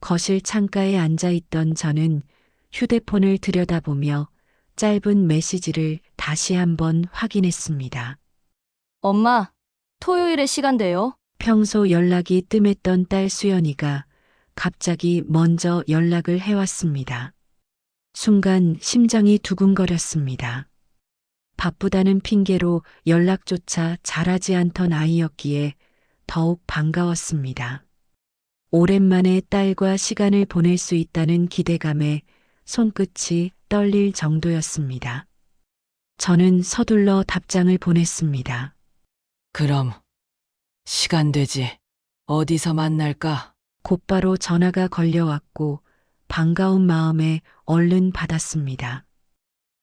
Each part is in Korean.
거실 창가에 앉아 있던 저는 휴대폰을 들여다보며 짧은 메시지를 다시 한번 확인했습니다. 엄마, 토요일에 시간 돼요? 평소 연락이 뜸했던 딸 수연이가 갑자기 먼저 연락을 해왔습니다. 순간 심장이 두근거렸습니다. 바쁘다는 핑계로 연락조차 잘하지 않던 아이였기에 더욱 반가웠습니다. 오랜만에 딸과 시간을 보낼 수 있다는 기대감에 손끝이 떨릴 정도였습니다. 저는 서둘러 답장을 보냈습니다. 그럼 시간 되지. 어디서 만날까? 곧바로 전화가 걸려왔고 반가운 마음에 얼른 받았습니다.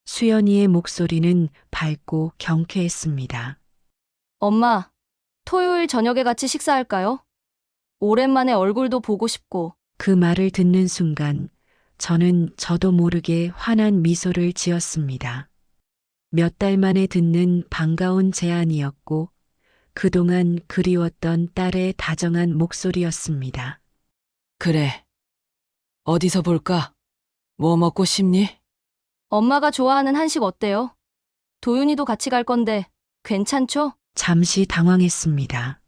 수연이의 목소리는 밝고 경쾌했습니다. 엄마, 토요일 저녁에 같이 식사할까요? 오랜만에 얼굴도 보고 싶고. 그 말을 듣는 순간 저는 저도 모르게 환한 미소를 지었습니다. 몇 달 만에 듣는 반가운 제안이었고 그동안 그리웠던 딸의 다정한 목소리였습니다. 그래. 어디서 볼까? 뭐 먹고 싶니? 엄마가 좋아하는 한식 어때요? 도윤이도 같이 갈 건데 괜찮죠? 잠시 당황했습니다.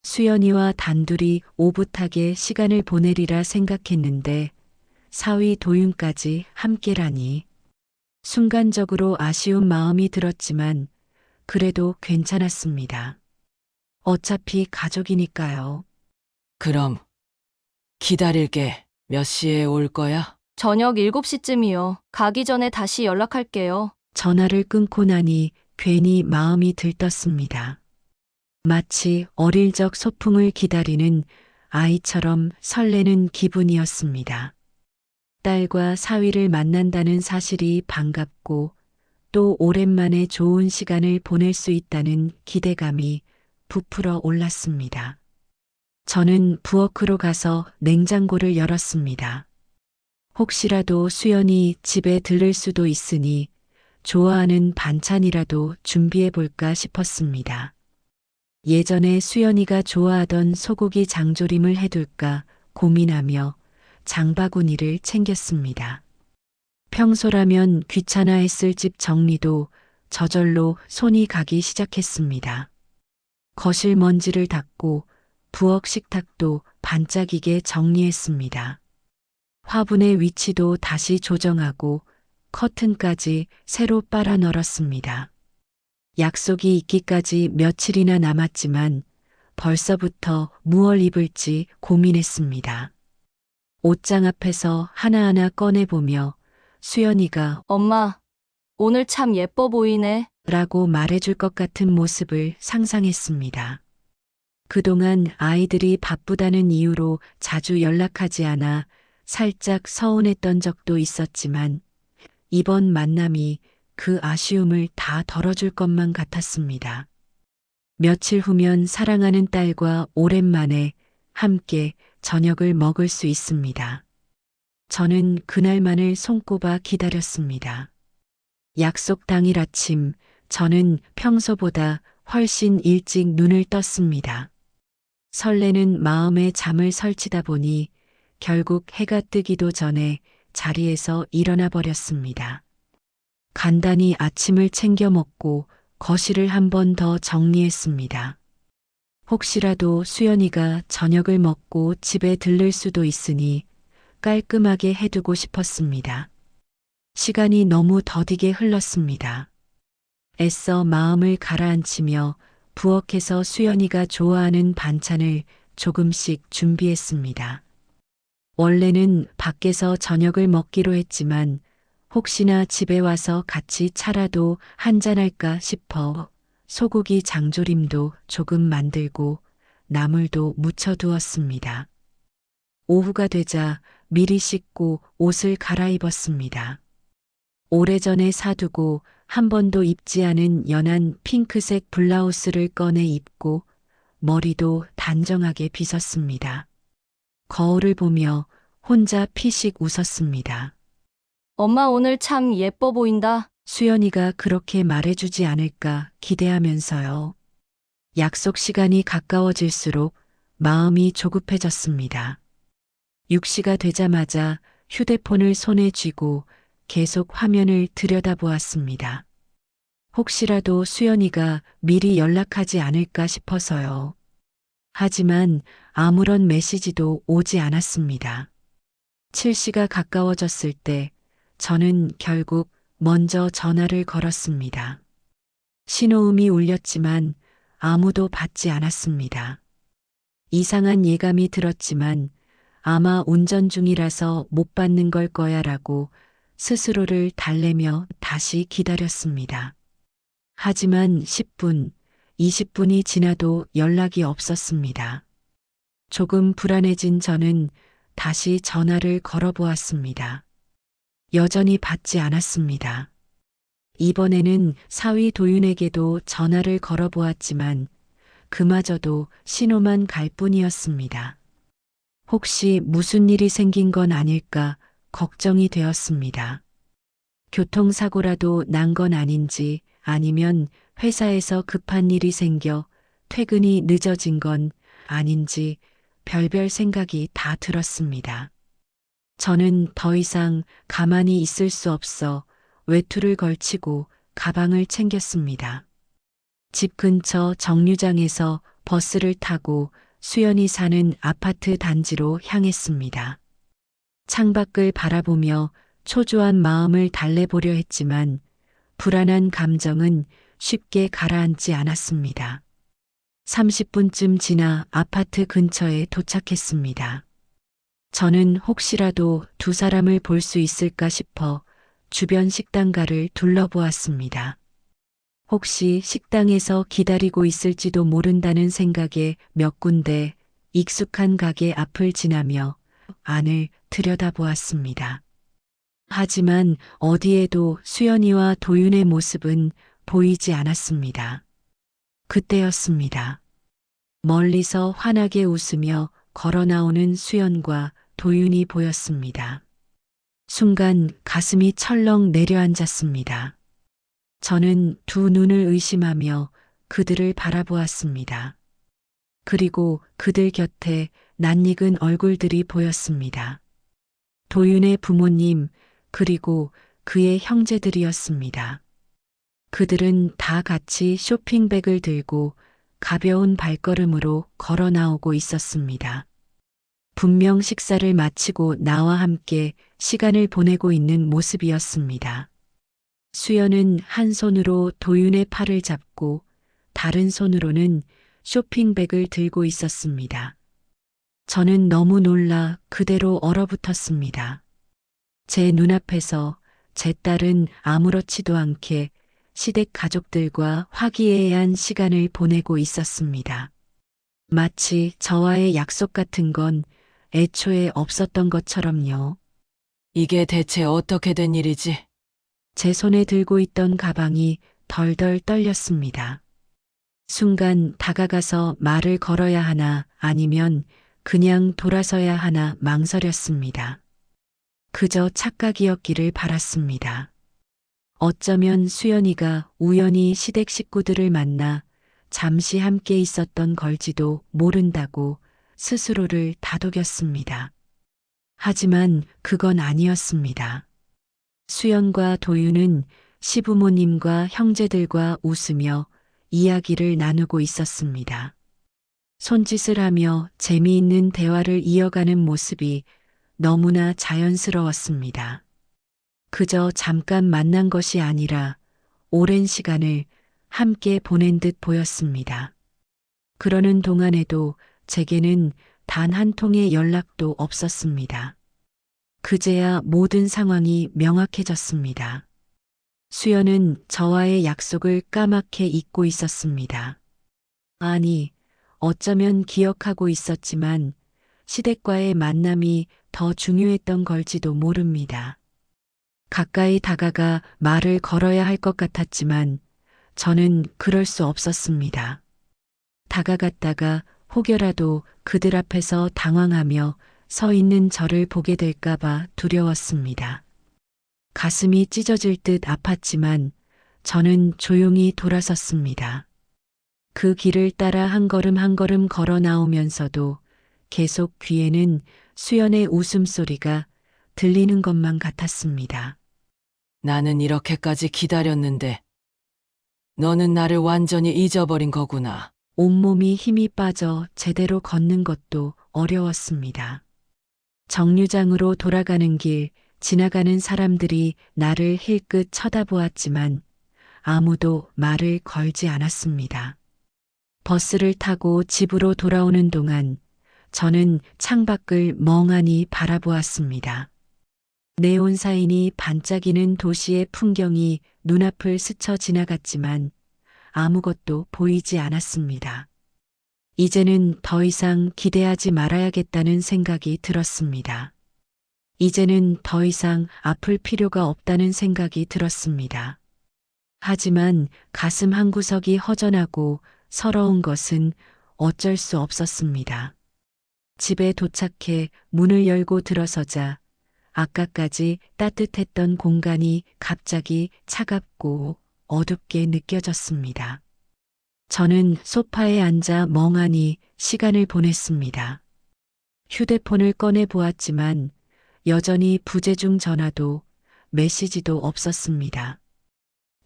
수연이와 단둘이 오붓하게 시간을 보내리라 생각했는데 사위 도윤까지 함께라니. 순간적으로 아쉬운 마음이 들었지만 그래도 괜찮았습니다. 어차피 가족이니까요. 그럼 기다릴게. 몇 시에 올 거야? 저녁 7시쯤이요. 가기 전에 다시 연락할게요. 전화를 끊고 나니 괜히 마음이 들떴습니다. 마치 어릴 적 소풍을 기다리는 아이처럼 설레는 기분이었습니다. 딸과 사위를 만난다는 사실이 반갑고 또 오랜만에 좋은 시간을 보낼 수 있다는 기대감이 부풀어 올랐습니다. 저는 부엌으로 가서 냉장고를 열었습니다. 혹시라도 수연이 집에 들를 수도 있으니 좋아하는 반찬이라도 준비해 볼까 싶었습니다. 예전에 수연이가 좋아하던 소고기 장조림을 해둘까 고민하며 장바구니를 챙겼습니다. 평소라면 귀찮아했을 집 정리도 저절로 손이 가기 시작했습니다. 거실 먼지를 닦고 부엌 식탁도 반짝이게 정리했습니다. 화분의 위치도 다시 조정하고 커튼까지 새로 빨아 널었습니다. 약속이 있기까지 며칠이나 남았지만 벌써부터 무얼 입을지 고민했습니다. 옷장 앞에서 하나하나 꺼내보며 수연이가 엄마, 오늘 참 예뻐 보이네. 라고 말해줄 것 같은 모습을 상상했습니다. 그동안 아이들이 바쁘다는 이유로 자주 연락하지 않아 살짝 서운했던 적도 있었지만 이번 만남이 그 아쉬움을 다 덜어줄 것만 같았습니다. 며칠 후면 사랑하는 딸과 오랜만에 함께 저녁을 먹을 수 있습니다. 저는 그날만을 손꼽아 기다렸습니다. 약속 당일 아침, 저는 평소보다 훨씬 일찍 눈을 떴습니다. 설레는 마음에 잠을 설치다 보니 결국 해가 뜨기도 전에 자리에서 일어나 버렸습니다. 간단히 아침을 챙겨 먹고 거실을 한 번 더 정리했습니다. 혹시라도 수연이가 저녁을 먹고 집에 들를 수도 있으니 깔끔하게 해두고 싶었습니다. 시간이 너무 더디게 흘렀습니다. 애써 마음을 가라앉히며 부엌에서 수연이가 좋아하는 반찬을 조금씩 준비했습니다. 원래는 밖에서 저녁을 먹기로 했지만 혹시나 집에 와서 같이 차라도 한잔할까 싶어 소고기 장조림도 조금 만들고 나물도 무쳐두었습니다. 오후가 되자 미리 씻고 옷을 갈아입었습니다. 오래전에 사두고 한 번도 입지 않은 연한 핑크색 블라우스를 꺼내 입고 머리도 단정하게 빗었습니다. 거울을 보며 혼자 피식 웃었습니다. 엄마 오늘 참 예뻐 보인다. 수연이가 그렇게 말해주지 않을까 기대하면서요. 약속 시간이 가까워질수록 마음이 조급해졌습니다. 6시가 되자마자 휴대폰을 손에 쥐고 계속 화면을 들여다보았습니다. 혹시라도 수연이가 미리 연락하지 않을까 싶어서요. 하지만 아무런 메시지도 오지 않았습니다. 7시가 가까워졌을 때 저는 결국 먼저 전화를 걸었습니다. 신호음이 울렸지만 아무도 받지 않았습니다. 이상한 예감이 들었지만 아마 운전 중이라서 못 받는 걸 거야라고 스스로를 달래며 다시 기다렸습니다. 하지만 10분, 20분이 지나도 연락이 없었습니다. 조금 불안해진 저는 다시 전화를 걸어보았습니다. 여전히 받지 않았습니다. 이번에는 사위 도윤에게도 전화를 걸어보았지만 그마저도 신호만 갈 뿐이었습니다. 혹시 무슨 일이 생긴 건 아닐까 걱정이 되었습니다. 교통사고라도 난 건 아닌지 아니면 회사에서 급한 일이 생겨 퇴근이 늦어진 건 아닌지 별별 생각이 다 들었습니다. 저는 더 이상 가만히 있을 수 없어 외투를 걸치고 가방을 챙겼습니다. 집 근처 정류장에서 버스를 타고 수연이 사는 아파트 단지로 향했습니다. 창밖을 바라보며 초조한 마음을 달래보려 했지만 불안한 감정은 쉽게 가라앉지 않았습니다. 30분쯤 지나 아파트 근처에 도착했습니다. 저는 혹시라도 두 사람을 볼 수 있을까 싶어 주변 식당가를 둘러보았습니다. 혹시 식당에서 기다리고 있을지도 모른다는 생각에 몇 군데 익숙한 가게 앞을 지나며 안을 들여다보았습니다. 하지만 어디에도 수연이와 도윤의 모습은 보이지 않았습니다. 그때였습니다. 멀리서 환하게 웃으며 걸어 나오는 수연과 도윤이 보였습니다. 순간 가슴이 철렁 내려앉았습니다. 저는 두 눈을 의심하며 그들을 바라보았습니다. 그리고 그들 곁에 낯익은 얼굴들이 보였습니다. 도윤의 부모님 그리고 그의 형제들이었습니다. 그들은 다 같이 쇼핑백을 들고 가벼운 발걸음으로 걸어 나오고 있었습니다. 분명 식사를 마치고 나와 함께 시간을 보내고 있는 모습이었습니다. 수연은 한 손으로 도윤의 팔을 잡고 다른 손으로는 쇼핑백을 들고 있었습니다. 저는 너무 놀라 그대로 얼어붙었습니다. 제 눈앞에서 제 딸은 아무렇지도 않게 시댁 가족들과 화기애애한 시간을 보내고 있었습니다. 마치 저와의 약속 같은 건 애초에 없었던 것처럼요. 이게 대체 어떻게 된 일이지? 제 손에 들고 있던 가방이 덜덜 떨렸습니다. 순간 다가가서 말을 걸어야 하나 아니면 그냥 돌아서야 하나 망설였습니다. 그저 착각이었기를 바랐습니다. 어쩌면 수연이가 우연히 시댁 식구들을 만나 잠시 함께 있었던 걸지도 모른다고 스스로를 다독였습니다. 하지만 그건 아니었습니다. 수연과 도윤은 시부모님과 형제들과 웃으며 이야기를 나누고 있었습니다. 손짓을 하며 재미있는 대화를 이어가는 모습이 너무나 자연스러웠습니다. 그저 잠깐 만난 것이 아니라 오랜 시간을 함께 보낸 듯 보였습니다. 그러는 동안에도 제게는 단 한 통의 연락도 없었습니다. 그제야 모든 상황이 명확해졌습니다. 수연은 저와의 약속을 까맣게 잊고 있었습니다. 아니, 어쩌면 기억하고 있었지만 시댁과의 만남이 더 중요했던 걸지도 모릅니다. 가까이 다가가 말을 걸어야 할 것 같았지만 저는 그럴 수 없었습니다. 다가갔다가 혹여라도 그들 앞에서 당황하며 서 있는 저를 보게 될까봐 두려웠습니다. 가슴이 찢어질 듯 아팠지만 저는 조용히 돌아섰습니다. 그 길을 따라 한 걸음 한 걸음 걸어 나오면서도 계속 귀에는 수연의 웃음소리가 들리는 것만 같았습니다. 나는 이렇게까지 기다렸는데 너는 나를 완전히 잊어버린 거구나. 온몸이 힘이 빠져 제대로 걷는 것도 어려웠습니다. 정류장으로 돌아가는 길, 지나가는 사람들이 나를 힐끗 쳐다보았지만 아무도 말을 걸지 않았습니다. 버스를 타고 집으로 돌아오는 동안 저는 창밖을 멍하니 바라보았습니다. 네온사인이 반짝이는 도시의 풍경이 눈앞을 스쳐 지나갔지만 아무것도 보이지 않았습니다. 이제는 더 이상 기대하지 말아야겠다는 생각이 들었습니다. 이제는 더 이상 아플 필요가 없다는 생각이 들었습니다. 하지만 가슴 한구석이 허전하고 서러운 것은 어쩔 수 없었습니다. 집에 도착해 문을 열고 들어서자 아까까지 따뜻했던 공간이 갑자기 차갑고 어둡게 느껴졌습니다. 저는 소파에 앉아 멍하니 시간을 보냈습니다. 휴대폰을 꺼내 보았지만 여전히 부재중 전화도 메시지도 없었습니다.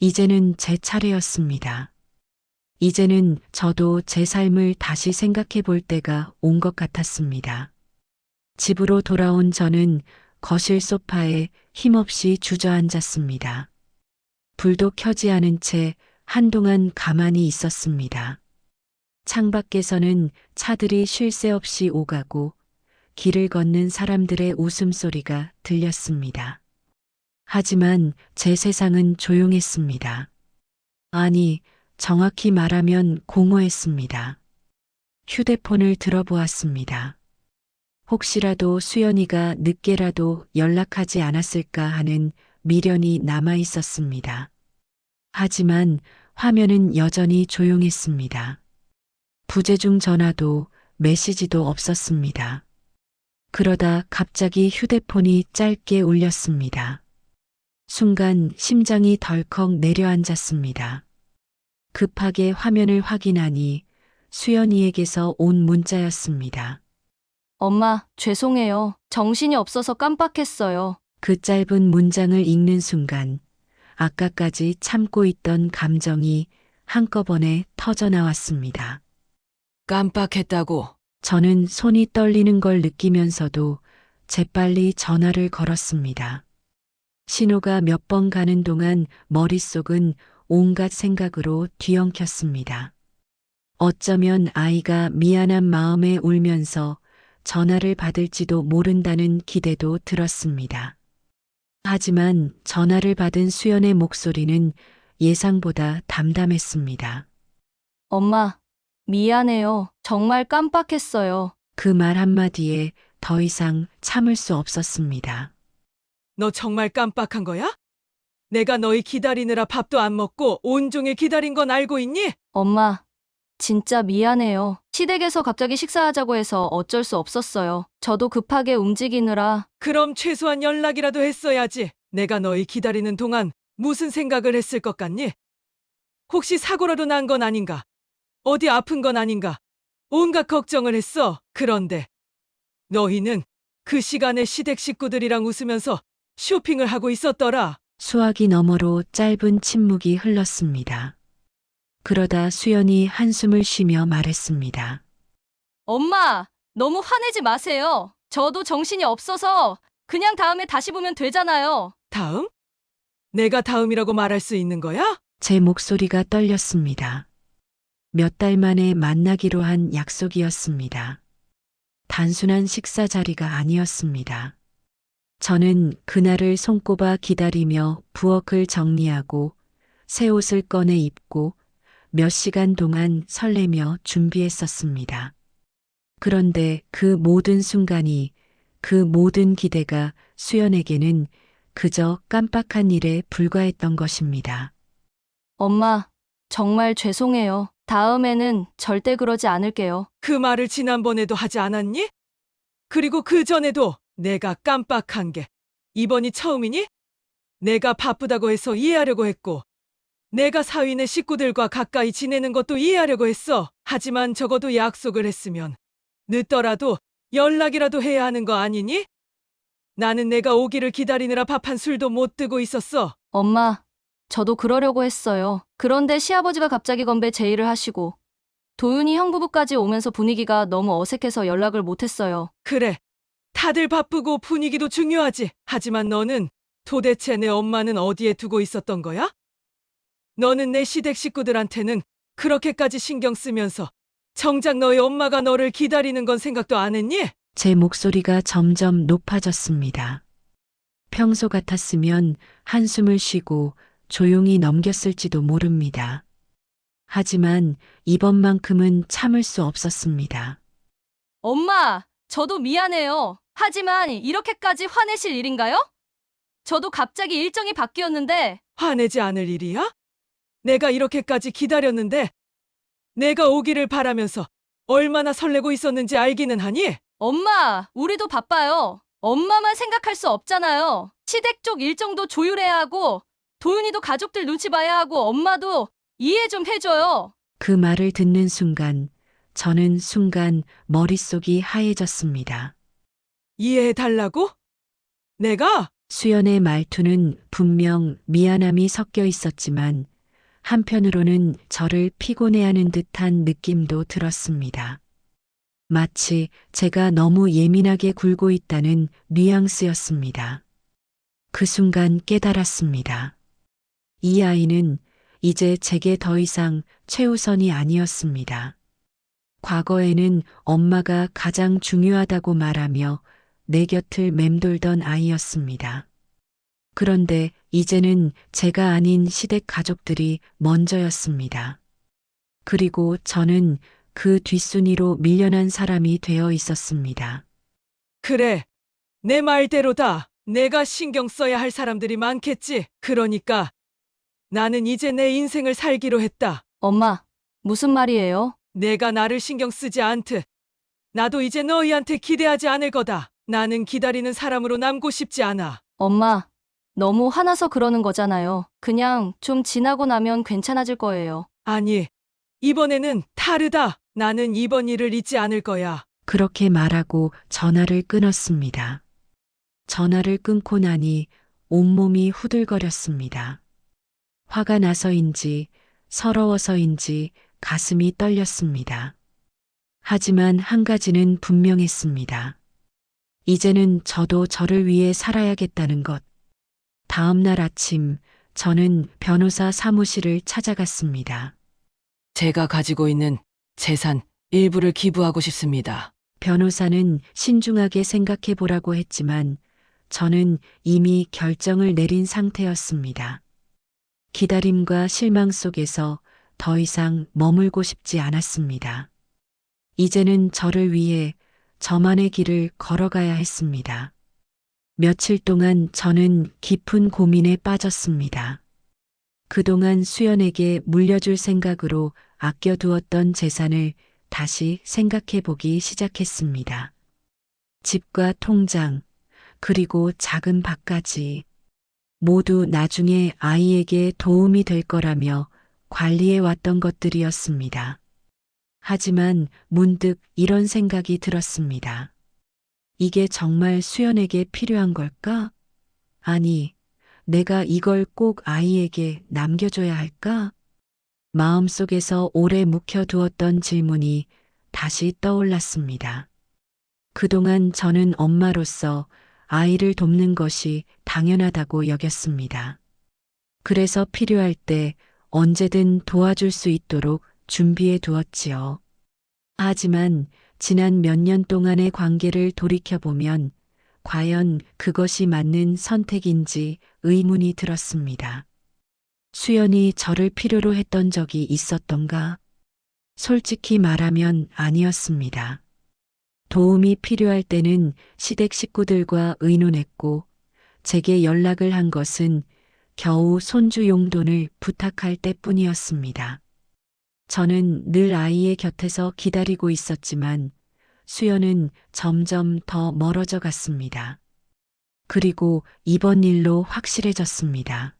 이제는 제 차례였습니다. 이제는 저도 제 삶을 다시 생각해 볼 때가 온 것 같았습니다. 집으로 돌아온 저는 거실 소파에 힘없이 주저앉았습니다. 불도 켜지 않은 채 한동안 가만히 있었습니다. 창밖에서는 차들이 쉴 새 없이 오가고 길을 걷는 사람들의 웃음소리가 들렸습니다. 하지만 제 세상은 조용했습니다. 아니, 정확히 말하면 공허했습니다. 휴대폰을 들어보았습니다. 혹시라도 수연이가 늦게라도 연락하지 않았을까 하는 미련이 남아 있었습니다. 하지만 화면은 여전히 조용했습니다. 부재중 전화도 메시지도 없었습니다. 그러다 갑자기 휴대폰이 짧게 울렸습니다. 순간 심장이 덜컥 내려앉았습니다. 급하게 화면을 확인하니 수연이에게서 온 문자였습니다. 엄마, 죄송해요. 정신이 없어서 깜빡했어요. 그 짧은 문장을 읽는 순간 아까까지 참고 있던 감정이 한꺼번에 터져나왔습니다. 깜빡했다고. 저는 손이 떨리는 걸 느끼면서도 재빨리 전화를 걸었습니다. 신호가 몇 번 가는 동안 머릿속은 온갖 생각으로 뒤엉켰습니다. 어쩌면 아이가 미안한 마음에 울면서 전화를 받을지도 모른다는 기대도 들었습니다. 하지만 전화를 받은 수연의 목소리는 예상보다 담담했습니다. 엄마, 미안해요. 정말 깜빡했어요. 그 말 한마디에 더 이상 참을 수 없었습니다. 너 정말 깜빡한 거야? 내가 너희 기다리느라 밥도 안 먹고 온종일 기다린 건 알고 있니? 엄마, 진짜 미안해요. 시댁에서 갑자기 식사하자고 해서 어쩔 수 없었어요. 저도 급하게 움직이느라. 그럼 최소한 연락이라도 했어야지. 내가 너희 기다리는 동안 무슨 생각을 했을 것 같니? 혹시 사고라도 난 건 아닌가? 어디 아픈 건 아닌가? 온갖 걱정을 했어. 그런데 너희는 그 시간에 시댁 식구들이랑 웃으면서 쇼핑을 하고 있었더라. 수화기 너머로 짧은 침묵이 흘렀습니다. 그러다 수연이 한숨을 쉬며 말했습니다. 엄마, 너무 화내지 마세요. 저도 정신이 없어서 그냥 다음에 다시 보면 되잖아요. 다음? 내가 다음이라고 말할 수 있는 거야? 제 목소리가 떨렸습니다. 몇 달 만에 만나기로 한 약속이었습니다. 단순한 식사 자리가 아니었습니다. 저는 그날을 손꼽아 기다리며 부엌을 정리하고 새 옷을 꺼내 입고 몇 시간 동안 설레며 준비했었습니다. 그런데 그 모든 순간이, 그 모든 기대가 수연에게는 그저 깜빡한 일에 불과했던 것입니다. 엄마, 정말 죄송해요. 다음에는 절대 그러지 않을게요. 그 말을 지난번에도 하지 않았니? 그리고 그 전에도 내가 깜빡한 게 이번이 처음이니? 내가 바쁘다고 해서 이해하려고 했고, 내가 사위네 식구들과 가까이 지내는 것도 이해하려고 했어. 하지만 적어도 약속을 했으면 늦더라도 연락이라도 해야 하는 거 아니니? 나는 내가 오기를 기다리느라 밥 한 술도 못 뜨고 있었어. 엄마, 저도 그러려고 했어요. 그런데 시아버지가 갑자기 건배 제의를 하시고 도윤이 형 부부까지 오면서 분위기가 너무 어색해서 연락을 못했어요. 그래, 다들 바쁘고 분위기도 중요하지. 하지만 너는 도대체 내 엄마는 어디에 두고 있었던 거야? 너는 내 시댁 식구들한테는 그렇게까지 신경 쓰면서 정작 너희 엄마가 너를 기다리는 건 생각도 안 했니? 제 목소리가 점점 높아졌습니다. 평소 같았으면 한숨을 쉬고 조용히 넘겼을지도 모릅니다. 하지만 이번만큼은 참을 수 없었습니다. 엄마, 저도 미안해요. 하지만 이렇게까지 화내실 일인가요? 저도 갑자기 일정이 바뀌었는데 화내지 않을 일이야? 내가 이렇게까지 기다렸는데 내가 오기를 바라면서 얼마나 설레고 있었는지 알기는 하니? 엄마, 우리도 바빠요. 엄마만 생각할 수 없잖아요. 시댁 쪽 일정도 조율해야 하고 도윤이도 가족들 눈치 봐야 하고 엄마도 이해 좀 해줘요. 그 말을 듣는 순간 저는 머릿속이 하얘졌습니다. 이해해달라고? 내가? 수연의 말투는 분명 미안함이 섞여 있었지만 한편으로는 저를 피곤해하는 듯한 느낌도 들었습니다. 마치 제가 너무 예민하게 굴고 있다는 뉘앙스였습니다. 그 순간 깨달았습니다. 이 아이는 이제 제게 더 이상 최우선이 아니었습니다. 과거에는 엄마가 가장 중요하다고 말하며 내 곁을 맴돌던 아이였습니다. 그런데 이제는 제가 아닌 시댁 가족들이 먼저였습니다. 그리고 저는 그 뒷순위로 밀려난 사람이 되어 있었습니다. 그래, 내 말대로다. 내가 신경 써야 할 사람들이 많겠지. 그러니까 나는 이제 내 인생을 살기로 했다. 엄마, 무슨 말이에요? 내가 나를 신경 쓰지 않듯 나도 이제 너희한테 기대하지 않을 거다. 나는 기다리는 사람으로 남고 싶지 않아. 엄마, 너무 화나서 그러는 거잖아요. 그냥 좀 지나고 나면 괜찮아질 거예요. 아니, 이번에는 다르다. 나는 이번 일을 잊지 않을 거야. 그렇게 말하고 전화를 끊었습니다. 전화를 끊고 나니 온몸이 후들거렸습니다. 화가 나서인지 서러워서인지 가슴이 떨렸습니다. 하지만 한 가지는 분명했습니다. 이제는 저도 저를 위해 살아야겠다는 것. 다음 날 아침 저는 변호사 사무실을 찾아갔습니다. 제가 가지고 있는 재산 일부를 기부하고 싶습니다. 변호사는 신중하게 생각해 보라고 했지만 저는 이미 결정을 내린 상태였습니다. 기다림과 실망 속에서 더 이상 머물고 싶지 않았습니다. 이제는 저를 위해 저만의 길을 걸어가야 했습니다. 며칠 동안 저는 깊은 고민에 빠졌습니다. 그동안 수연에게 물려줄 생각으로 아껴두었던 재산을 다시 생각해 보기 시작했습니다. 집과 통장, 그리고 작은 밭까지 모두 나중에 아이에게 도움이 될 거라며 관리해 왔던 것들이었습니다. 하지만 문득 이런 생각이 들었습니다. 이게 정말 수연에게 필요한 걸까? 아니, 내가 이걸 꼭 아이에게 남겨줘야 할까? 마음속에서 오래 묵혀두었던 질문이 다시 떠올랐습니다. 그동안 저는 엄마로서 아이를 돕는 것이 당연하다고 여겼습니다. 그래서 필요할 때 언제든 도와줄 수 있도록 준비해 두었지요. 하지만 지난 몇 년 동안의 관계를 돌이켜보면 과연 그것이 맞는 선택인지 의문이 들었습니다. 수연이 저를 필요로 했던 적이 있었던가? 솔직히 말하면 아니었습니다. 도움이 필요할 때는 시댁 식구들과 의논했고 제게 연락을 한 것은 겨우 손주 용돈을 부탁할 때뿐이었습니다. 저는 늘 아이의 곁에서 기다리고 있었지만 수연은 점점 더 멀어져 갔습니다. 그리고 이번 일로 확실해졌습니다.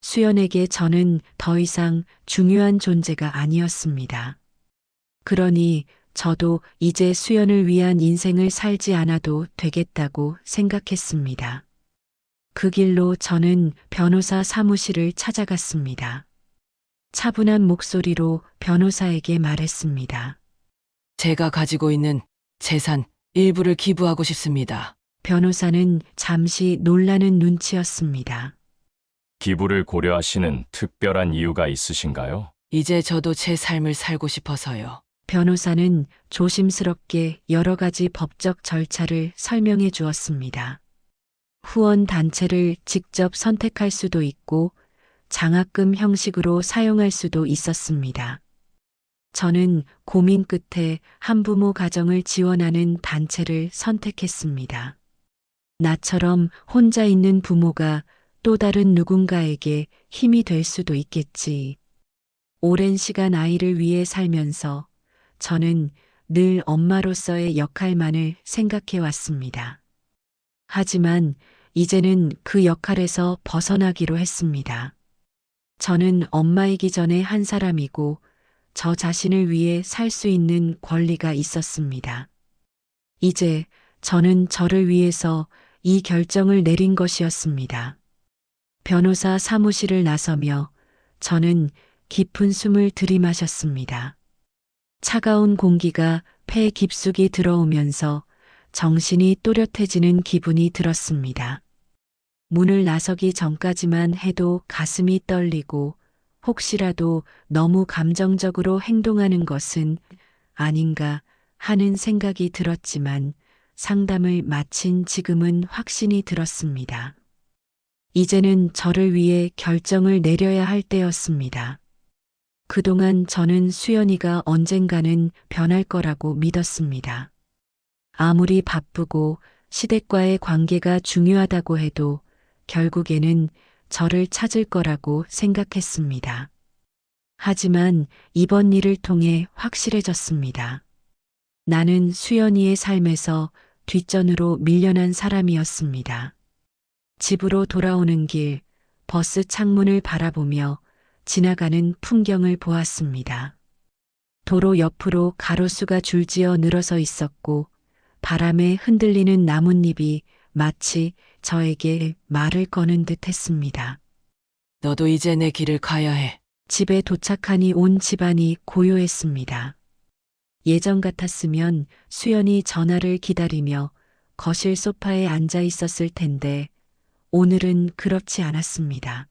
수연에게 저는 더 이상 중요한 존재가 아니었습니다. 그러니 저도 이제 수연을 위한 인생을 살지 않아도 되겠다고 생각했습니다. 그 길로 저는 변호사 사무실을 찾아갔습니다. 차분한 목소리로 변호사에게 말했습니다. 제가 가지고 있는 재산 일부를 기부하고 싶습니다. 변호사는 잠시 놀라는 눈치였습니다. 기부를 고려하시는 특별한 이유가 있으신가요? 이제 저도 제 삶을 살고 싶어서요. 변호사는 조심스럽게 여러 가지 법적 절차를 설명해 주었습니다. 후원 단체를 직접 선택할 수도 있고 장학금 형식으로 사용할 수도 있었습니다. 저는 고민 끝에 한부모 가정을 지원하는 단체를 선택했습니다. 나처럼 혼자 있는 부모가 또 다른 누군가에게 힘이 될 수도 있겠지. 오랜 시간 아이를 위해 살면서 저는 늘 엄마로서의 역할만을 생각해 왔습니다. 하지만 이제는 그 역할에서 벗어나기로 했습니다. 저는 엄마이기 전에 한 사람이고 저 자신을 위해 살 수 있는 권리가 있었습니다. 이제 저는 저를 위해서 이 결정을 내린 것이었습니다. 변호사 사무실을 나서며 저는 깊은 숨을 들이마셨습니다. 차가운 공기가 폐 깊숙이 들어오면서 정신이 또렷해지는 기분이 들었습니다. 문을 나서기 전까지만 해도 가슴이 떨리고 혹시라도 너무 감정적으로 행동하는 것은 아닌가 하는 생각이 들었지만 상담을 마친 지금은 확신이 들었습니다. 이제는 저를 위해 결정을 내려야 할 때였습니다. 그동안 저는 수연이가 언젠가는 변할 거라고 믿었습니다. 아무리 바쁘고 시댁과의 관계가 중요하다고 해도 결국에는 저를 찾을 거라고 생각했습니다. 하지만 이번 일을 통해 확실해졌습니다. 나는 수연이의 삶에서 뒷전으로 밀려난 사람이었습니다. 집으로 돌아오는 길, 버스 창문을 바라보며 지나가는 풍경을 보았습니다. 도로 옆으로 가로수가 줄지어 늘어서 있었고 바람에 흔들리는 나뭇잎이 마치 저에게 말을 거는 듯 했습니다. 너도 이제 내 길을 가야 해. 집에 도착하니 온 집안이 고요했습니다. 예전 같았으면 수연이 전화를 기다리며 거실 소파에 앉아 있었을 텐데 오늘은 그렇지 않았습니다.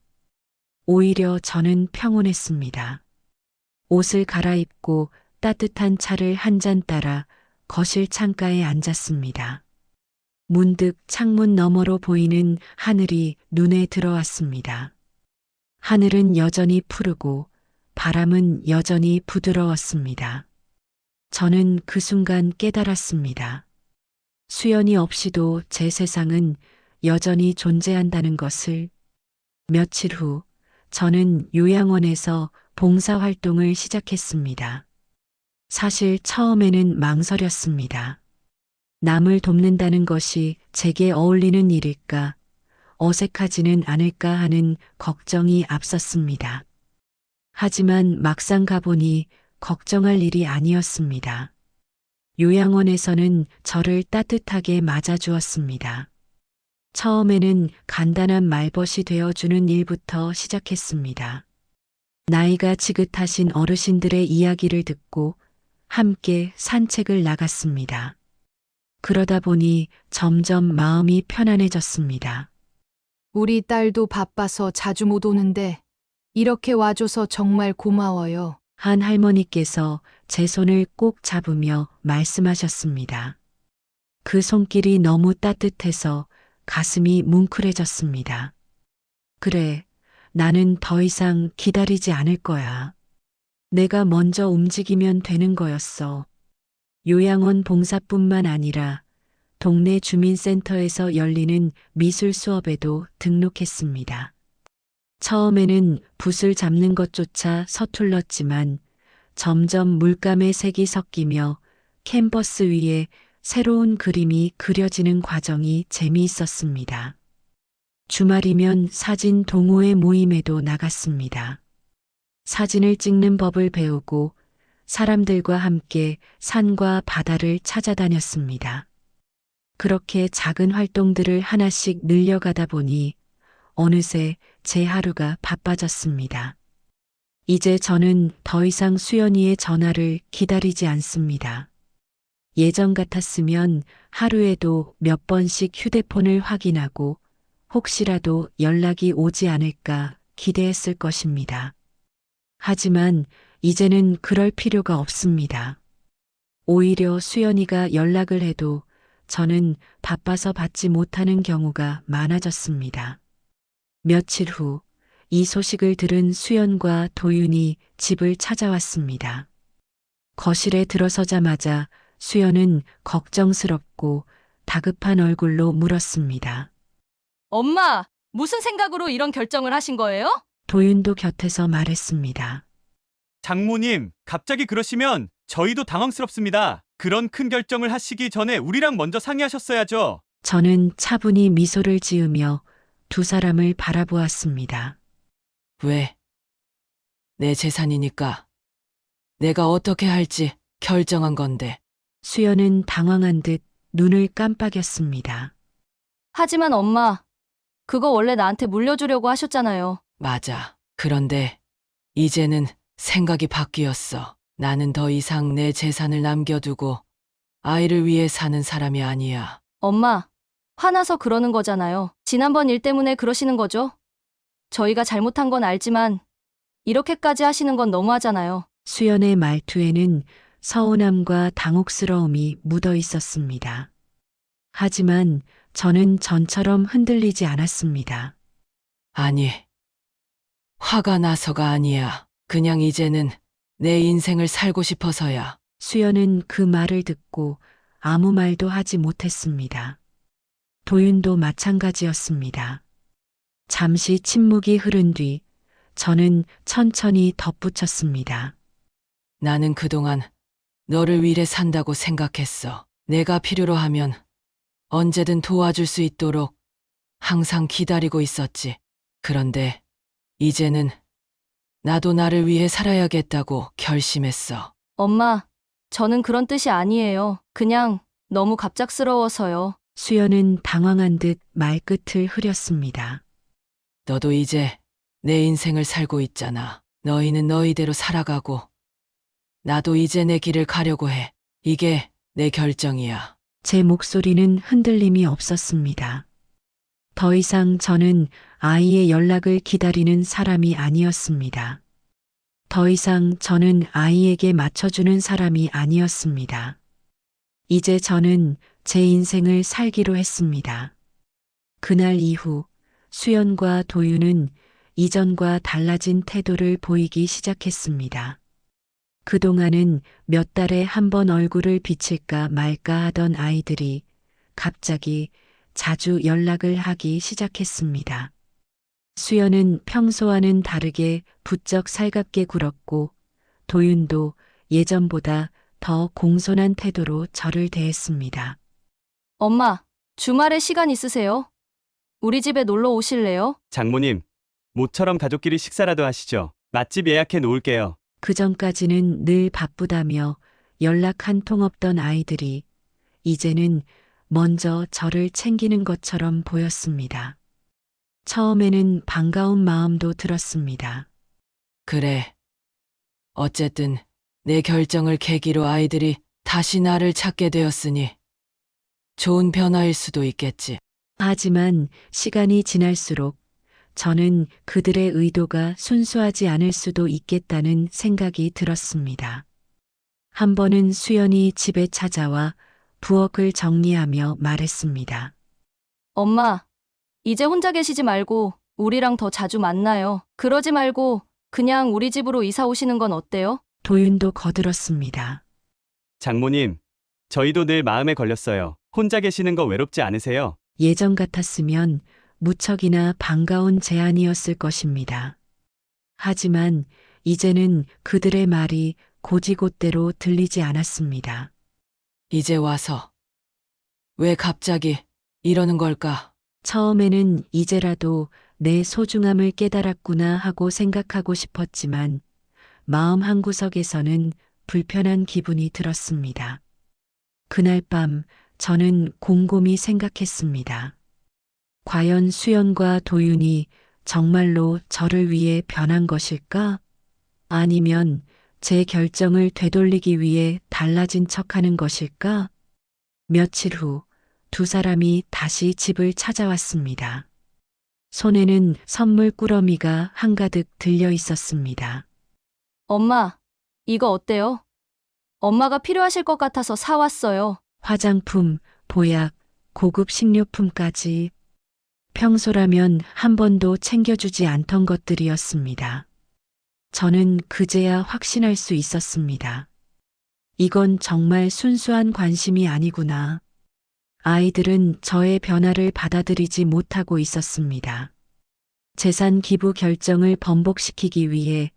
오히려 저는 평온했습니다. 옷을 갈아입고 따뜻한 차를 한 잔 따라 거실 창가에 앉았습니다. 문득 창문 너머로 보이는 하늘이 눈에 들어왔습니다. 하늘은 여전히 푸르고 바람은 여전히 부드러웠습니다. 저는 그 순간 깨달았습니다. 수연이 없이도 제 세상은 여전히 존재한다는 것을. 며칠 후 저는 요양원에서 봉사활동을 시작했습니다. 사실 처음에는 망설였습니다. 남을 돕는다는 것이 제게 어울리는 일일까, 어색하지는 않을까 하는 걱정이 앞섰습니다. 하지만 막상 가보니 걱정할 일이 아니었습니다. 요양원에서는 저를 따뜻하게 맞아주었습니다. 처음에는 간단한 말벗이 되어주는 일부터 시작했습니다. 나이가 지긋하신 어르신들의 이야기를 듣고 함께 산책을 나갔습니다. 그러다 보니 점점 마음이 편안해졌습니다. 우리 딸도 바빠서 자주 못 오는데 이렇게 와줘서 정말 고마워요. 한 할머니께서 제 손을 꼭 잡으며 말씀하셨습니다. 그 손길이 너무 따뜻해서 가슴이 뭉클해졌습니다. 그래, 나는 더 이상 기다리지 않을 거야. 내가 먼저 움직이면 되는 거였어. 요양원 봉사뿐만 아니라 동네 주민센터에서 열리는 미술 수업에도 등록했습니다. 처음에는 붓을 잡는 것조차 서툴렀지만 점점 물감의 색이 섞이며 캔버스 위에 새로운 그림이 그려지는 과정이 재미있었습니다. 주말이면 사진 동호회 모임에도 나갔습니다. 사진을 찍는 법을 배우고 사람들과 함께 산과 바다를 찾아다녔습니다. 그렇게 작은 활동들을 하나씩 늘려가다 보니 어느새 제 하루가 바빠졌습니다. 이제 저는 더 이상 수연이의 전화를 기다리지 않습니다. 예전 같았으면 하루에도 몇 번씩 휴대폰을 확인하고 혹시라도 연락이 오지 않을까 기대했을 것입니다. 하지만 이제는 그럴 필요가 없습니다. 오히려 수연이가 연락을 해도 저는 바빠서 받지 못하는 경우가 많아졌습니다. 며칠 후 이 소식을 들은 수연과 도윤이 집을 찾아왔습니다. 거실에 들어서자마자 수연은 걱정스럽고 다급한 얼굴로 물었습니다. 엄마, 무슨 생각으로 이런 결정을 하신 거예요? 도윤도 곁에서 말했습니다. 장모님, 갑자기 그러시면 저희도 당황스럽습니다. 그런 큰 결정을 하시기 전에 우리랑 먼저 상의하셨어야죠. 저는 차분히 미소를 지으며 두 사람을 바라보았습니다. 왜? 내 재산이니까 내가 어떻게 할지 결정한 건데. 수연은 당황한 듯 눈을 깜빡였습니다. 하지만 엄마, 그거 원래 나한테 물려주려고 하셨잖아요. 맞아. 그런데 이제는 생각이 바뀌었어. 나는 더 이상 내 재산을 남겨두고 아이를 위해 사는 사람이 아니야. 엄마, 화나서 그러는 거잖아요. 지난번 일 때문에 그러시는 거죠? 저희가 잘못한 건 알지만 이렇게까지 하시는 건 너무하잖아요. 수연의 말투에는 서운함과 당혹스러움이 묻어 있었습니다. 하지만 저는 전처럼 흔들리지 않았습니다. 아니, 화가 나서가 아니야. 그냥 이제는 내 인생을 살고 싶어서야. 수연은 그 말을 듣고 아무 말도 하지 못했습니다. 도윤도 마찬가지였습니다. 잠시 침묵이 흐른 뒤 저는 천천히 덧붙였습니다. 나는 그동안 너를 위해 산다고 생각했어. 내가 필요로 하면 언제든 도와줄 수 있도록 항상 기다리고 있었지. 그런데 이제는 나도 나를 위해 살아야겠다고 결심했어. 엄마, 저는 그런 뜻이 아니에요. 그냥 너무 갑작스러워서요. 수연은 당황한 듯 말끝을 흐렸습니다. 너도 이제 내 인생을 살고 있잖아. 너희는 너희대로 살아가고 나도 이제 내 길을 가려고 해. 이게 내 결정이야. 제 목소리는 흔들림이 없었습니다. 더 이상 저는 아이의 연락을 기다리는 사람이 아니었습니다. 더 이상 저는 아이에게 맞춰주는 사람이 아니었습니다. 이제 저는 제 인생을 살기로 했습니다. 그날 이후 수연과 도윤은 이전과 달라진 태도를 보이기 시작했습니다. 그동안은 몇 달에 한 번 얼굴을 비칠까 말까 하던 아이들이 갑자기 자주 연락을 하기 시작했습니다. 수연은 평소와는 다르게 부쩍 살갑게 굴었고 도윤도 예전보다 더 공손한 태도로 저를 대했습니다. 엄마, 주말에 시간 있으세요? 우리 집에 놀러 오실래요? 장모님, 모처럼 가족끼리 식사라도 하시죠. 맛집 예약해 놓을게요. 그전까지는 늘 바쁘다며 연락 한 통 없던 아이들이 이제는 먼저 저를 챙기는 것처럼 보였습니다. 처음에는 반가운 마음도 들었습니다. 그래. 어쨌든 내 결정을 계기로 아이들이 다시 나를 찾게 되었으니 좋은 변화일 수도 있겠지. 하지만 시간이 지날수록 저는 그들의 의도가 순수하지 않을 수도 있겠다는 생각이 들었습니다. 한 번은 수연이 집에 찾아와 부엌을 정리하며 말했습니다. 엄마, 이제 혼자 계시지 말고 우리랑 더 자주 만나요. 그러지 말고 그냥 우리 집으로 이사 오시는 건 어때요? 도윤도 거들었습니다. 장모님, 저희도 늘 마음에 걸렸어요. 혼자 계시는 거 외롭지 않으세요? 예전 같았으면 무척이나 반가운 제안이었을 것입니다. 하지만 이제는 그들의 말이 고지곳대로 들리지 않았습니다. 이제 와서 왜 갑자기 이러는 걸까? 처음에는 이제라도 내 소중함을 깨달았구나 하고 생각하고 싶었지만 마음 한구석에서는 불편한 기분이 들었습니다. 그날 밤 저는 곰곰이 생각했습니다. 과연 수연과 도윤이 정말로 저를 위해 변한 것일까? 아니면 제 결정을 되돌리기 위해 달라진 척하는 것일까? 며칠 후 두 사람이 다시 집을 찾아왔습니다. 손에는 선물 꾸러미가 한가득 들려 있었습니다. 엄마, 이거 어때요? 엄마가 필요하실 것 같아서 사왔어요. 화장품, 보약, 고급 식료품까지 평소라면 한 번도 챙겨주지 않던 것들이었습니다. 저는 그제야 확신할 수 있었습니다. 이건 정말 순수한 관심이 아니구나. 아이들은 저의 변화를 받아들이지 못하고 있었습니다. 재산 기부 결정을 번복시키기 위해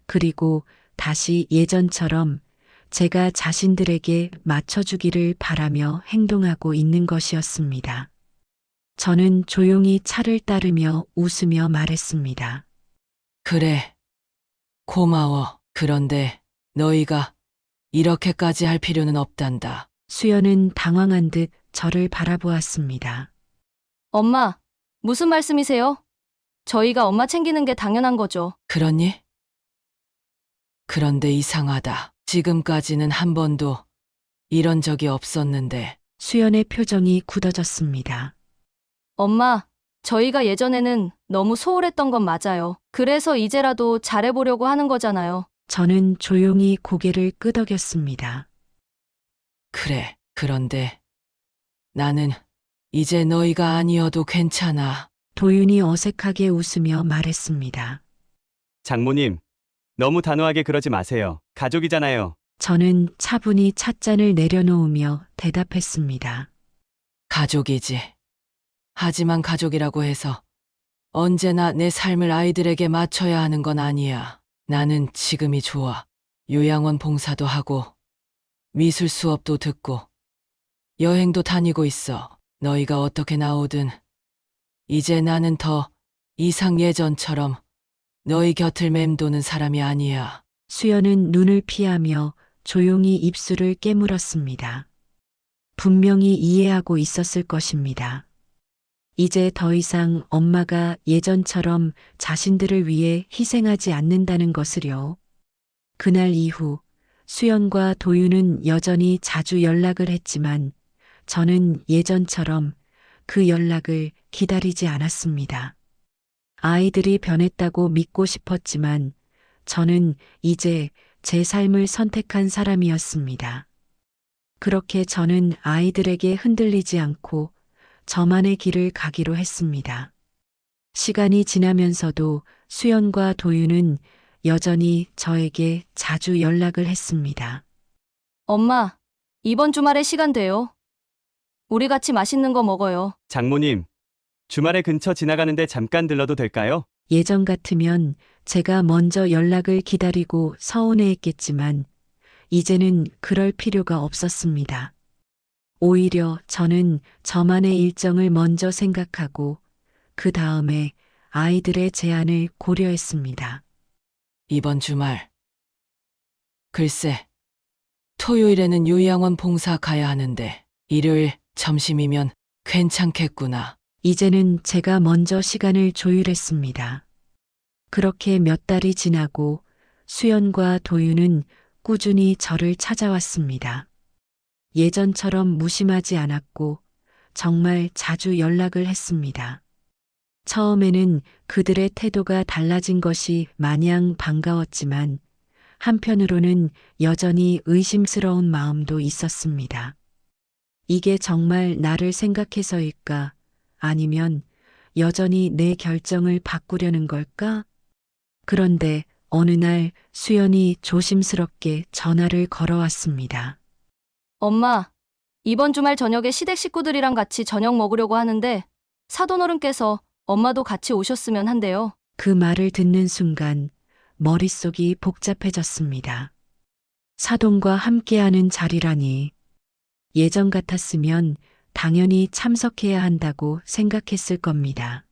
그리고 다시 예전처럼 제가 자신들에게 맞춰주기를 바라며 행동하고 있는 것이었습니다. 저는 조용히 차를 따르며 웃으며 말했습니다. 그래. 고마워. 그런데 너희가 이렇게까지 할 필요는 없단다. 수연은 당황한 듯 저를 바라보았습니다. 엄마, 무슨 말씀이세요? 저희가 엄마 챙기는 게 당연한 거죠. 그러니? 그런데 이상하다. 지금까지는 한 번도 이런 적이 없었는데. 수연의 표정이 굳어졌습니다. 엄마, 저희가 예전에는 너무 소홀했던 건 맞아요. 그래서 이제라도 잘해보려고 하는 거잖아요. 저는 조용히 고개를 끄덕였습니다. 그래. 그런데 나는 이제 너희가 아니어도 괜찮아. 도윤이 어색하게 웃으며 말했습니다. 장모님, 너무 단호하게 그러지 마세요. 가족이잖아요. 저는 차분히 찻잔을 내려놓으며 대답했습니다. 가족이지. 하지만 가족이라고 해서 언제나 내 삶을 아이들에게 맞춰야 하는 건 아니야. 나는 지금이 좋아. 요양원 봉사도 하고 미술 수업도 듣고 여행도 다니고 있어. 너희가 어떻게 나오든 이제 나는 더 이상 예전처럼 너희 곁을 맴도는 사람이 아니야. 수연은 눈을 피하며 조용히 입술을 깨물었습니다. 분명히 이해하고 있었을 것입니다. 이제 더 이상 엄마가 예전처럼 자신들을 위해 희생하지 않는다는 것을요. 그날 이후 수연과 도윤은 여전히 자주 연락을 했지만 저는 예전처럼 그 연락을 기다리지 않았습니다. 아이들이 변했다고 믿고 싶었지만 저는 이제 제 삶을 선택한 사람이었습니다. 그렇게 저는 아이들에게 흔들리지 않고 저만의 길을 가기로 했습니다. 시간이 지나면서도 수연과 도윤은 여전히 저에게 자주 연락을 했습니다. 엄마, 이번 주말에 시간 돼요? 우리 같이 맛있는 거 먹어요. 장모님, 주말에 근처 지나가는데 잠깐 들러도 될까요? 예전 같으면 제가 먼저 연락을 기다리고 서운해했겠지만 이제는 그럴 필요가 없었습니다. 오히려 저는 저만의 일정을 먼저 생각하고 그 다음에 아이들의 제안을 고려했습니다. 이번 주말. 글쎄, 토요일에는 요양원 봉사 가야 하는데 일요일 점심이면 괜찮겠구나. 이제는 제가 먼저 시간을 조율했습니다. 그렇게 몇 달이 지나고 수연과 도윤은 꾸준히 저를 찾아왔습니다. 예전처럼 무심하지 않았고 정말 자주 연락을 했습니다. 처음에는 그들의 태도가 달라진 것이 마냥 반가웠지만 한편으로는 여전히 의심스러운 마음도 있었습니다. 이게 정말 나를 생각해서일까? 아니면 여전히 내 결정을 바꾸려는 걸까? 그런데 어느 날 수연이 조심스럽게 전화를 걸어왔습니다. 엄마, 이번 주말 저녁에 시댁 식구들이랑 같이 저녁 먹으려고 하는데 사돈어른께서 엄마도 같이 오셨으면 한대요. 그 말을 듣는 순간 머릿속이 복잡해졌습니다. 사돈과 함께하는 자리라니. 예전 같았으면 당연히 참석해야 한다고 생각했을 겁니다.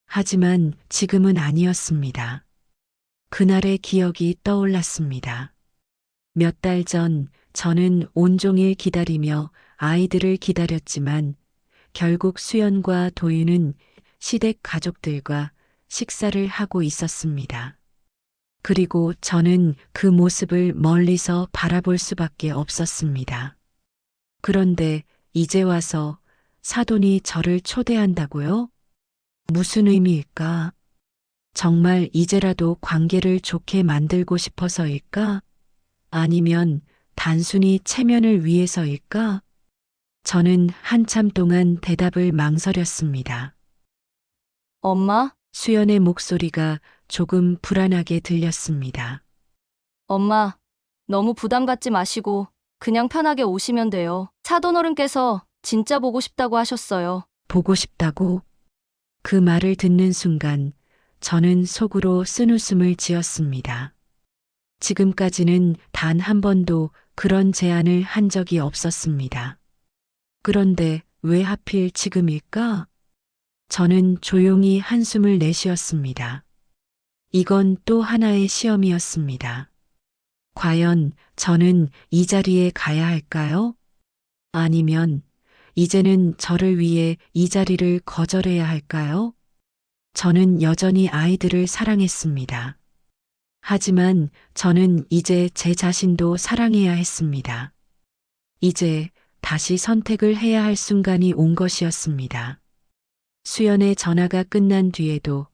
하지만 지금은 아니었습니다. 그날의 기억이 떠올랐습니다. 몇 달 전 저는 온종일 기다리며 아이들을 기다렸지만 결국 수연과 도윤은 시댁 가족들과 식사를 하고 있었습니다. 그리고 저는 그 모습을 멀리서 바라볼 수밖에 없었습니다. 그런데 이제 와서 사돈이 저를 초대한다고요? 무슨 의미일까? 정말 이제라도 관계를 좋게 만들고 싶어서일까? 아니면 단순히 체면을 위해서일까? 저는 한참 동안 대답을 망설였습니다. 엄마? 수연의 목소리가 조금 불안하게 들렸습니다. 엄마, 너무 부담 갖지 마시고 그냥 편하게 오시면 돼요. 사돈어른께서 진짜 보고 싶다고 하셨어요. 보고 싶다고? 그 말을 듣는 순간 저는 속으로 쓴웃음을 지었습니다. 지금까지는 단 한 번도 그런 제안을 한 적이 없었습니다. 그런데 왜 하필 지금일까? 저는 조용히 한숨을 내쉬었습니다. 이건 또 하나의 시험이었습니다. 과연 저는 이 자리에 가야 할까요? 아니면 이제는 저를 위해 이 자리를 거절해야 할까요? 저는 여전히 아이들을 사랑했습니다. 하지만 저는 이제 제 자신도 사랑해야 했습니다. 이제 다시 선택을 해야 할 순간이 온 것이었습니다. 수연의 전화가 끝난 뒤에도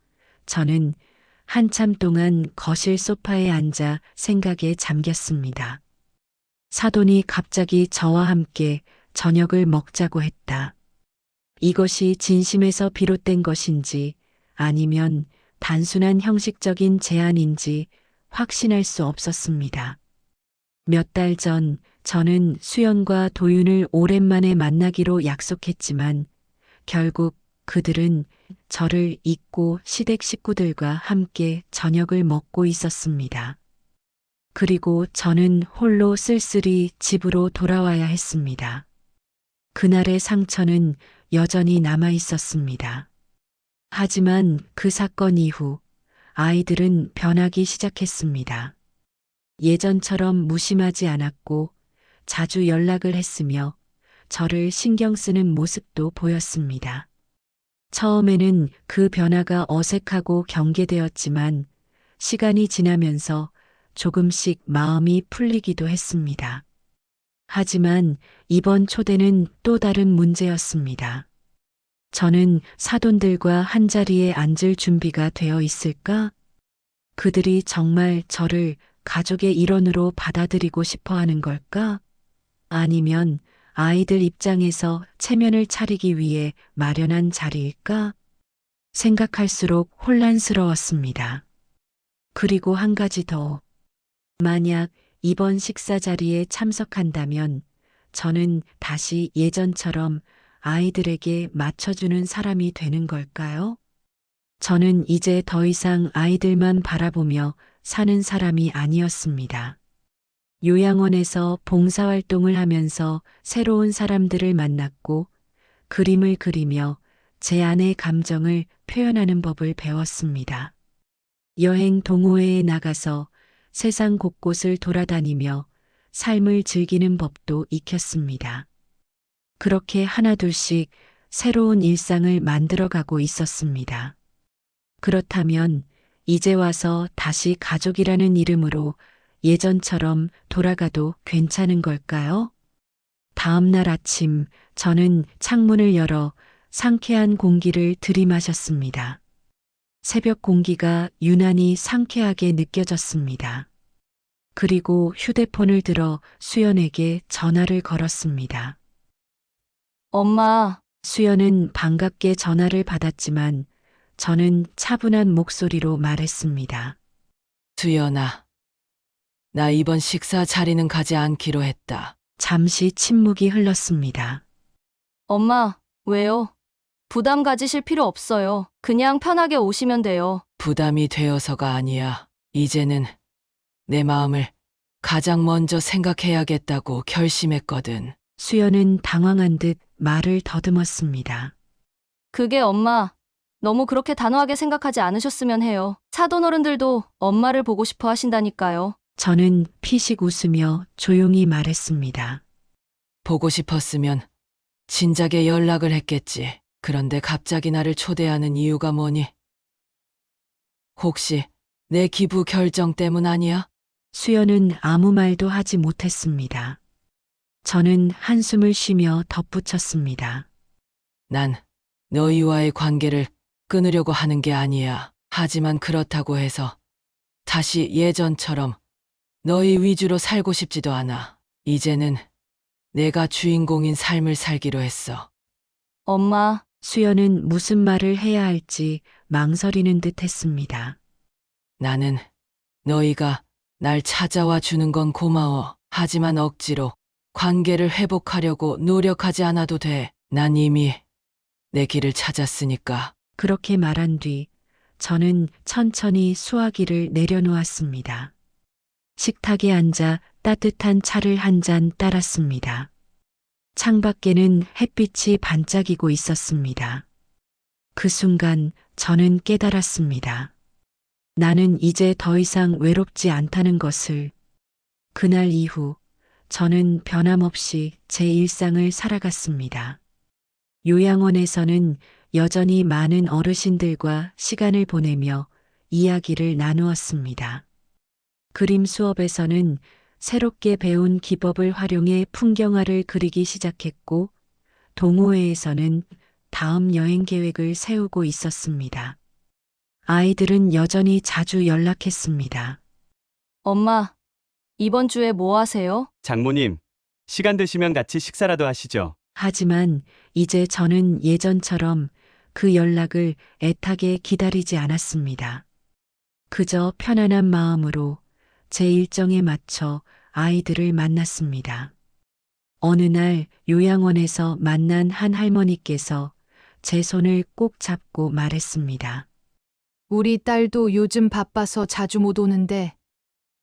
저는 한참 동안 거실 소파에 앉아 생각에 잠겼습니다. 사돈이 갑자기 저와 함께 저녁을 먹자고 했다. 이것이 진심에서 비롯된 것인지 아니면 단순한 형식적인 제안인지 확신할 수 없었습니다. 몇 달 전 저는 수연과 도윤을 오랜만에 만나기로 약속했지만 결국 그들은 저를 잊고 시댁 식구들과 함께 저녁을 먹고 있었습니다. 그리고 저는 홀로 쓸쓸히 집으로 돌아와야 했습니다. 그날의 상처는 여전히 남아 있었습니다. 하지만 그 사건 이후 아이들은 변하기 시작했습니다. 예전처럼 무심하지 않았고 자주 연락을 했으며 저를 신경 쓰는 모습도 보였습니다. 처음에는 그 변화가 어색하고 경계되었지만 시간이 지나면서 조금씩 마음이 풀리기도 했습니다. 하지만 이번 초대는 또 다른 문제였습니다. 저는 사돈들과 한자리에 앉을 준비가 되어 있을까? 그들이 정말 저를 가족의 일원으로 받아들이고 싶어 하는 걸까? 아니면 아이들 입장에서 체면을 차리기 위해 마련한 자리일까? 생각할수록 혼란스러웠습니다. 그리고 한 가지 더. 만약 이번 식사 자리에 참석한다면 저는 다시 예전처럼 아이들에게 맞춰주는 사람이 되는 걸까요? 저는 이제 더 이상 아이들만 바라보며 사는 사람이 아니었습니다. 요양원에서 봉사활동을 하면서 새로운 사람들을 만났고 그림을 그리며 제 안의 감정을 표현하는 법을 배웠습니다. 여행 동호회에 나가서 세상 곳곳을 돌아다니며 삶을 즐기는 법도 익혔습니다. 그렇게 하나둘씩 새로운 일상을 만들어가고 있었습니다. 그렇다면 이제 와서 다시 가족이라는 이름으로 예전처럼 돌아가도 괜찮은 걸까요? 다음 날 아침 저는 창문을 열어 상쾌한 공기를 들이마셨습니다. 새벽 공기가 유난히 상쾌하게 느껴졌습니다. 그리고 휴대폰을 들어 수연에게 전화를 걸었습니다. 엄마, 수연은 반갑게 전화를 받았지만 저는 차분한 목소리로 말했습니다. 수연아, 나 이번 식사 자리는 가지 않기로 했다. 잠시 침묵이 흘렀습니다. 엄마, 왜요? 부담 가지실 필요 없어요. 그냥 편하게 오시면 돼요. 부담이 되어서가 아니야. 이제는 내 마음을 가장 먼저 생각해야겠다고 결심했거든. 수연은 당황한 듯 말을 더듬었습니다. 그게 엄마, 너무 그렇게 단호하게 생각하지 않으셨으면 해요. 사돈어른들도 엄마를 보고 싶어 하신다니까요. 저는 피식 웃으며 조용히 말했습니다. 보고 싶었으면 진작에 연락을 했겠지. 그런데 갑자기 나를 초대하는 이유가 뭐니? 혹시 내 기부 결정 때문 아니야? 수연은 아무 말도 하지 못했습니다. 저는 한숨을 쉬며 덧붙였습니다. 난 너희와의 관계를 끊으려고 하는 게 아니야. 하지만 그렇다고 해서 다시 예전처럼 너희 위주로 살고 싶지도 않아. 이제는 내가 주인공인 삶을 살기로 했어. 엄마, 수연은 무슨 말을 해야 할지 망설이는 듯 했습니다. 나는 너희가 날 찾아와 주는 건 고마워. 하지만 억지로 관계를 회복하려고 노력하지 않아도 돼. 난 이미 내 길을 찾았으니까. 그렇게 말한 뒤 저는 천천히 수화기를 내려놓았습니다. 식탁에 앉아 따뜻한 차를 한 잔 따랐습니다. 창밖에는 햇빛이 반짝이고 있었습니다. 그 순간 저는 깨달았습니다. 나는 이제 더 이상 외롭지 않다는 것을. 그날 이후 저는 변함없이 제 일상을 살아갔습니다. 요양원에서는 여전히 많은 어르신들과 시간을 보내며 이야기를 나누었습니다. 그림 수업에서는 새롭게 배운 기법을 활용해 풍경화를 그리기 시작했고, 동호회에서는 다음 여행 계획을 세우고 있었습니다. 아이들은 여전히 자주 연락했습니다. 엄마, 이번 주에 뭐 하세요? 장모님, 시간 되시면 같이 식사라도 하시죠. 하지만 이제 저는 예전처럼 그 연락을 애타게 기다리지 않았습니다. 그저 편안한 마음으로 제 일정에 맞춰 아이들을 만났습니다. 어느 날 요양원에서 만난 한 할머니께서 제 손을 꼭 잡고 말했습니다. 우리 딸도 요즘 바빠서 자주 못 오는데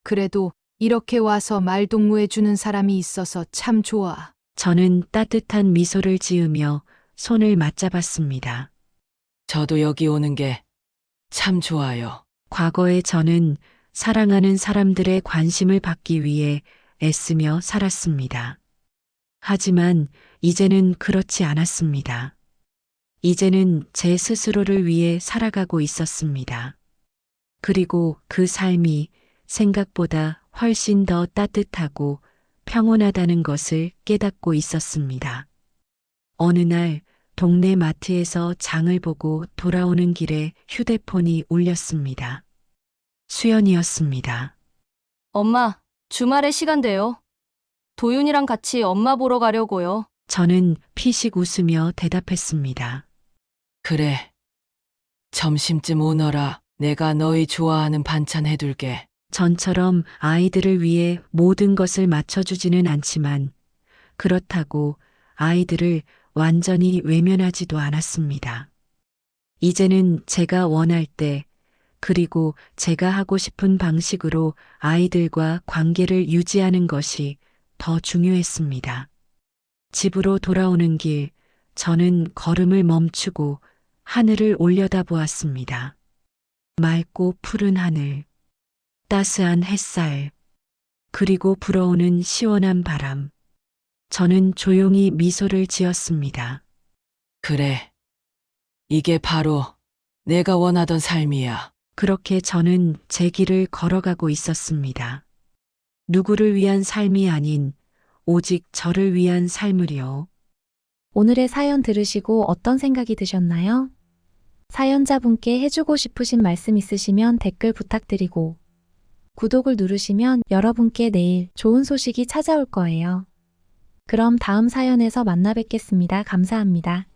그래도 이렇게 와서 말 동무해 주는 사람이 있어서 참 좋아. 저는 따뜻한 미소를 지으며 손을 맞잡았습니다. 저도 여기 오는 게 참 좋아요. 과거에 저는 사랑하는 사람들의 관심을 받기 위해 애쓰며 살았습니다. 하지만 이제는 그렇지 않았습니다. 이제는 제 스스로를 위해 살아가고 있었습니다. 그리고 그 삶이 생각보다 훨씬 더 따뜻하고 평온하다는 것을 깨닫고 있었습니다. 어느 날 동네 마트에서 장을 보고 돌아오는 길에 휴대폰이 울렸습니다. 수연이었습니다. 엄마, 주말에 시간 돼요. 도윤이랑 같이 엄마 보러 가려고요. 저는 피식 웃으며 대답했습니다. 그래. 점심쯤 오너라. 내가 너희 좋아하는 반찬 해둘게. 전처럼 아이들을 위해 모든 것을 맞춰주지는 않지만 그렇다고 아이들을 완전히 외면하지도 않았습니다. 이제는 제가 원할 때 그리고 제가 하고 싶은 방식으로 아이들과 관계를 유지하는 것이 더 중요했습니다. 집으로 돌아오는 길, 저는 걸음을 멈추고 하늘을 올려다보았습니다. 맑고 푸른 하늘, 따스한 햇살, 그리고 불어오는 시원한 바람. 저는 조용히 미소를 지었습니다. 그래. 이게 바로 내가 원하던 삶이야. 그렇게 저는 제 길을 걸어가고 있었습니다. 누구를 위한 삶이 아닌 오직 저를 위한 삶을요. 오늘의 사연 들으시고 어떤 생각이 드셨나요? 사연자분께 해주고 싶으신 말씀 있으시면 댓글 부탁드리고 구독을 누르시면 여러분께 내일 좋은 소식이 찾아올 거예요. 그럼 다음 사연에서 만나 뵙겠습니다. 감사합니다.